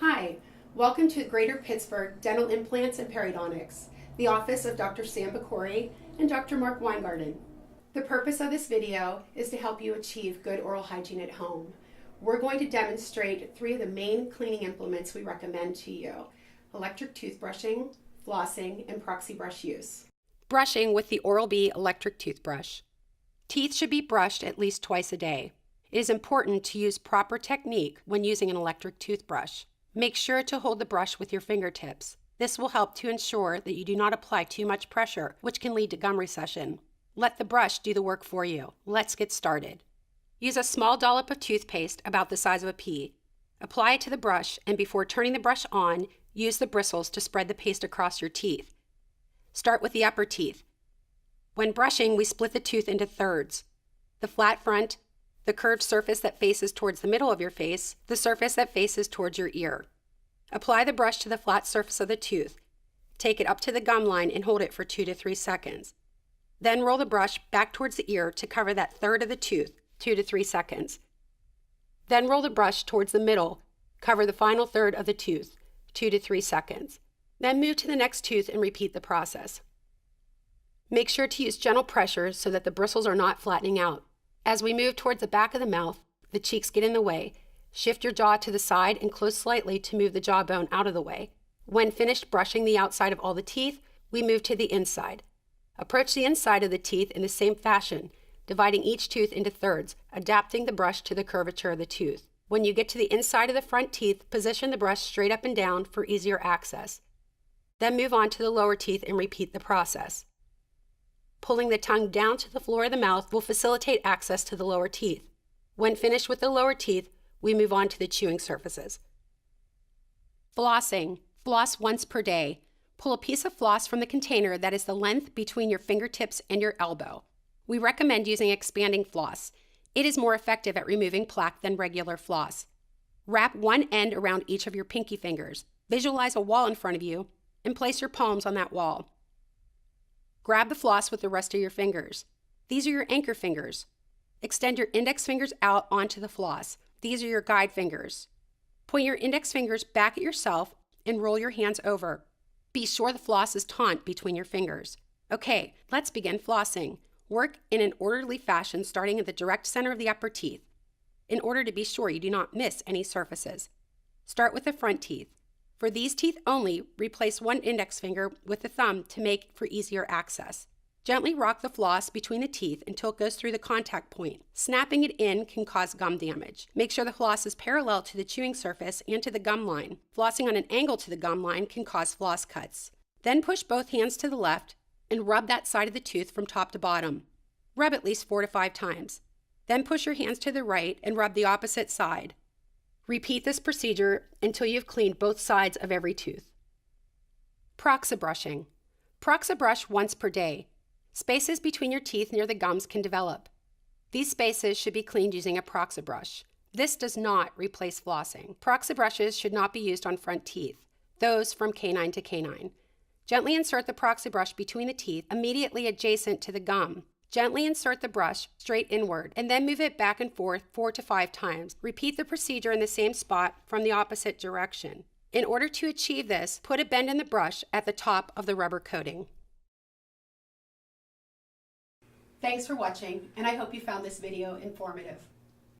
Hi, welcome to Greater Pittsburgh Dental Implants and Periodontics, the office of Dr. Sam Bakori and Dr. Mark Weingarten. The purpose of this video is to help you achieve good oral hygiene at home. We're going to demonstrate 3 of the main cleaning implements we recommend to you: electric toothbrushing, flossing, and proxy brush use. Brushing with the Oral-B electric toothbrush. Teeth should be brushed at least twice a day. It is important to use proper technique when using an electric toothbrush. Make sure to hold the brush with your fingertips. This will help to ensure that you do not apply too much pressure, which can lead to gum recession. Let the brush do the work for you. Let's get started. Use a small dollop of toothpaste about the size of a pea. Apply it to the brush, and before turning the brush on, use the bristles to spread the paste across your teeth. Start with the upper teeth. When brushing, we split the tooth into thirds: the flat front, the curved surface that faces towards the middle of your face, the surface that faces towards your ear. Apply the brush to the flat surface of the tooth. Take it up to the gum line and hold it for 2 to 3 seconds. Then roll the brush back towards the ear to cover that third of the tooth, 2 to 3 seconds. Then roll the brush towards the middle, cover the final third of the tooth, 2 to 3 seconds. Then move to the next tooth and repeat the process. Make sure to use gentle pressure so that the bristles are not flattening out. As we move towards the back of the mouth, the cheeks get in the way. Shift your jaw to the side and close slightly to move the jawbone out of the way. When finished brushing the outside of all the teeth, we move to the inside. Approach the inside of the teeth in the same fashion, dividing each tooth into thirds, adapting the brush to the curvature of the tooth. When you get to the inside of the front teeth, position the brush straight up and down for easier access. Then move on to the lower teeth and repeat the process. Pulling the tongue down to the floor of the mouth will facilitate access to the lower teeth. When finished with the lower teeth, we move on to the chewing surfaces. Flossing. Floss once per day. Pull a piece of floss from the container that is the length between your fingertips and your elbow. We recommend using expanding floss. It is more effective at removing plaque than regular floss. Wrap one end around each of your pinky fingers. Visualize a wall in front of you and place your palms on that wall. Grab the floss with the rest of your fingers. These are your anchor fingers. Extend your index fingers out onto the floss. These are your guide fingers. Point your index fingers back at yourself and roll your hands over. Be sure the floss is taut between your fingers. Okay, let's begin flossing. Work in an orderly fashion, starting at the direct center of the upper teeth, in order to be sure you do not miss any surfaces. Start with the front teeth. For these teeth only, replace one index finger with the thumb to make for easier access. Gently rock the floss between the teeth until it goes through the contact point. Snapping it in can cause gum damage. Make sure the floss is parallel to the chewing surface and to the gum line. Flossing on an angle to the gum line can cause floss cuts. Then push both hands to the left and rub that side of the tooth from top to bottom. Rub at least 4 to 5 times. Then push your hands to the right and rub the opposite side. Repeat this procedure until you've cleaned both sides of every tooth. Proxy brushing. Proxy brush once per day. Spaces between your teeth near the gums can develop. These spaces should be cleaned using a proxy brush. This does not replace flossing. Proxy brushes should not be used on front teeth, those from canine to canine. Gently insert the proxy brush between the teeth immediately adjacent to the gum. Gently insert the brush straight inward and then move it back and forth 4 to 5 times. Repeat the procedure in the same spot from the opposite direction. In order to achieve this, put a bend in the brush at the top of the rubber coating. Thanks for watching, and I hope you found this video informative.